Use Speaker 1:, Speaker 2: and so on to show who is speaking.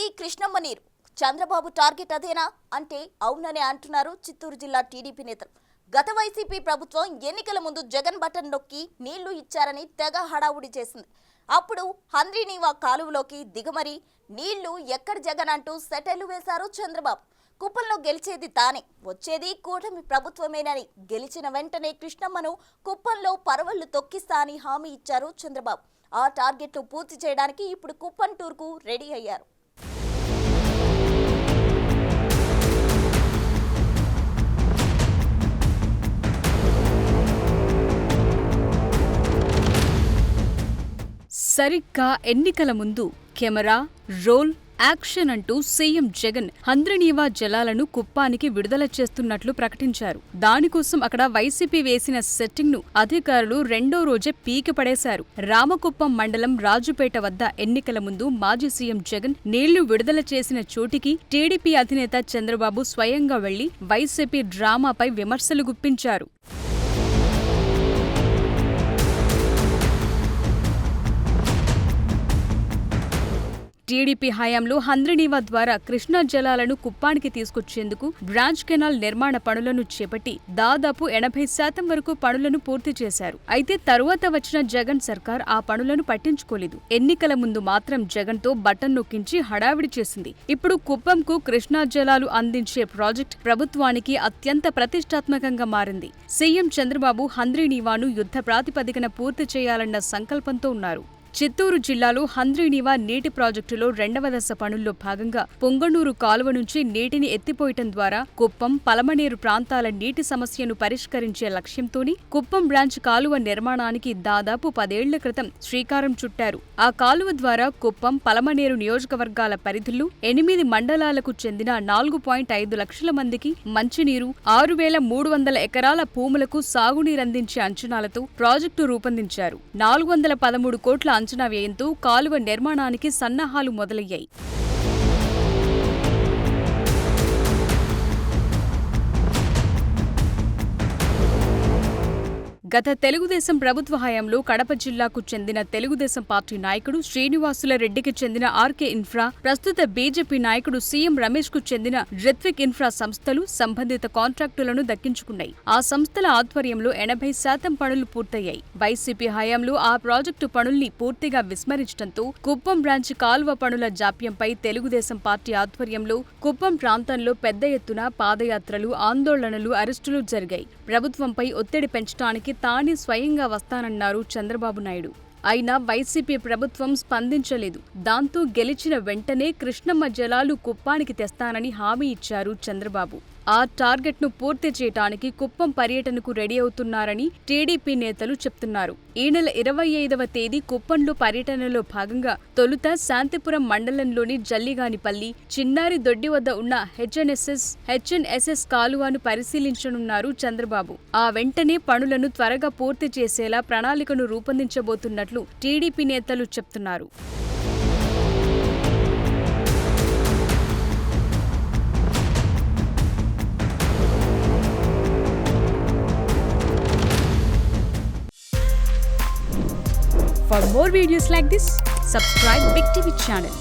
Speaker 1: కుప్పానికి కృష్ణమ్మ నీరు చంద్రబాబు టార్గెట్ అదేనా అంటే అవుననే అంటున్నారు చిత్తూరు జిల్లా టీడీపీ నేతలు. గత వైసీపీ ప్రభుత్వం ఎన్నికల ముందు జగన్ బటన్ నొక్కి నీళ్లు ఇచ్చారని తెగ హడావుడి చేసింది. అప్పుడు హంద్రీనీవా కాలువలోకి దిగమరి నీళ్లు ఎక్కడ జగన్ అంటూ సెటైలు వేశారు చంద్రబాబు. కుప్పంలో గెలిచేది తానే, వచ్చేది కూటమి ప్రభుత్వమేనని గెలిచిన వెంటనే కృష్ణమ్మను కుప్పంలో పరవళ్లు తొక్కిస్తా అని హామీ ఇచ్చారు చంద్రబాబు. ఆ టార్గెట్ను పూర్తి చేయడానికి ఇప్పుడు కుప్పం టూర్కు రెడీ అయ్యారు.
Speaker 2: సరిగ్గా ఎన్నికల ముందు కెమెరా రోల్ యాక్షన్ అంటూ సీఎం జగన్ హంద్రీనీవా జలాలను కుప్పానికి విడుదల చేస్తున్నట్లు ప్రకటించారు. దానికోసం అక్కడ వైసీపీ వేసిన సెట్టింగ్ ను అధికారులు రెండో రోజే పీకి పడేశారు. రామకుప్పం మండలం రాజుపేట వద్ద ఎన్నికల ముందు మాజీ సీఎం జగన్ నీళ్లు విడుదల చేసిన చోటికి టీడీపీ అధినేత చంద్రబాబు స్వయంగా వెళ్లి వైసీపీ డ్రామాపై విమర్శలు గుప్పించారు. టీడీపీ హయాంలో హంద్రీనీవా ద్వారా కృష్ణా జలాలను కుప్పానికి తీసుకొచ్చేందుకు బ్రాంచ్ కెనాల్ నిర్మాణ పనులను చేపట్టి దాదాపు 80% వరకు పనులను పూర్తి చేశారు. అయితే తరువాత వచ్చిన జగన్ సర్కార్ ఆ పనులను పట్టించుకోలేదు. ఎన్నికల ముందు మాత్రం జగన్ తో బటన్ నొక్కించి హడావిడి చేసింది. ఇప్పుడు కుప్పంకు కృష్ణా జలాలు అందించే ప్రాజెక్ట్ ప్రభుత్వానికి అత్యంత ప్రతిష్టాత్మకంగా మారింది. సీఎం చంద్రబాబు హంద్రీనీవాను యుద్ధ ప్రాతిపదికన పూర్తి చేయాలన్న సంకల్పంతో ఉన్నారు. చిత్తూరు జిల్లాలో హంద్రీనీవా నీటి ప్రాజెక్టులో 2వ దశ పనుల్లో భాగంగా పొంగనూరు కాలువ నుంచి నీటిని ఎత్తిపోయటం ద్వారా కుప్పం, పలమనేరు ప్రాంతాల నీటి సమస్యను పరిష్కరించే లక్ష్యంతోనే కుప్పం బ్రాంచ్ కాలువ నిర్మాణానికి దాదాపు 10 ఏళ్ల క్రితం శ్రీకారం చుట్టారు. ఆ కాలువ ద్వారా కుప్పం, పలమనేరు నియోజకవర్గాల పరిధుల్లో 8 మండలాలకు చెందిన 4.5 లక్షల మందికి మంచినీరు, 6,300 ఎకరాల భూములకు సాగునీరందించే అంచనాలతో ప్రాజెక్టు రూపొందించారు. 413 కోట్ల అంచనా వ్యయంతో కాలువ నిర్మాణానికి సన్నాహాలు మొదలయ్యాయి. గత తెలుగుదేశం ప్రభుత్వ హయాంలో కడప జిల్లాకు చెందిన తెలుగుదేశం పార్టీ నాయకుడు శ్రీనివాసుల రెడ్డికి చెందిన ఆర్కే ఇన్ఫ్రా, ప్రస్తుత బీజేపీ నాయకుడు సీఎం రమేష్ కు చెందిన రిత్విక్ ఇన్ఫ్రా సంస్థలు సంబంధిత కాంట్రాక్టులను దక్కించుకున్నాయి. ఆ సంస్థల ఆధ్వర్యంలో 80% పనులు పూర్తయ్యాయి. వైసీపీ హయాంలో ఆ ప్రాజెక్టు పనుల్ని పూర్తిగా విస్మరించడంతో కుప్పం బ్రాంచ్ కాలువ పనుల జాప్యంపై తెలుగుదేశం పార్టీ ఆధ్వర్యంలో కుప్పం ప్రాంతంలో పెద్ద ఎత్తున పాదయాత్రలు, ఆందోళనలు, అరెస్టులు జరిగాయి. ప్రభుత్వంపై ఒత్తిడి పెంచడానికి తానే స్వయంగా వస్తానన్నారు చంద్రబాబు నాయుడు. అయినా వైసీపీ ప్రభుత్వం స్పందించలేదు. దాంతో గెలిచిన వెంటనే కృష్ణమ్మ జలాలు కుప్పానికి తెస్తానని హామీ ఇచ్చారు చంద్రబాబు. ఆ టార్గెట్ను పూర్తి చేయడానికి కుప్పం పర్యటనకు రెడీ అవుతున్నారని టీడీపీ నేతలు చెప్తున్నారు. ఈ నెల 25వ తేదీ కుప్పంలో పర్యటనలో భాగంగా తొలుత శాంతిపురం మండలంలోని జల్లిగానిపల్లి, చిన్నారి దొడ్డి వద్ద ఉన్న హెచ్ఎన్ఎస్ఎస్ కాలువను పరిశీలించనున్నారు చంద్రబాబు. ఆ వెంటనే పనులను త్వరగా పూర్తి చేసేలా ప్రణాళికను రూపొందించబోతున్నట్లు టీడీపీ నేతలు చెప్తున్నారు. For more videos like this, subscribe Big TV channel.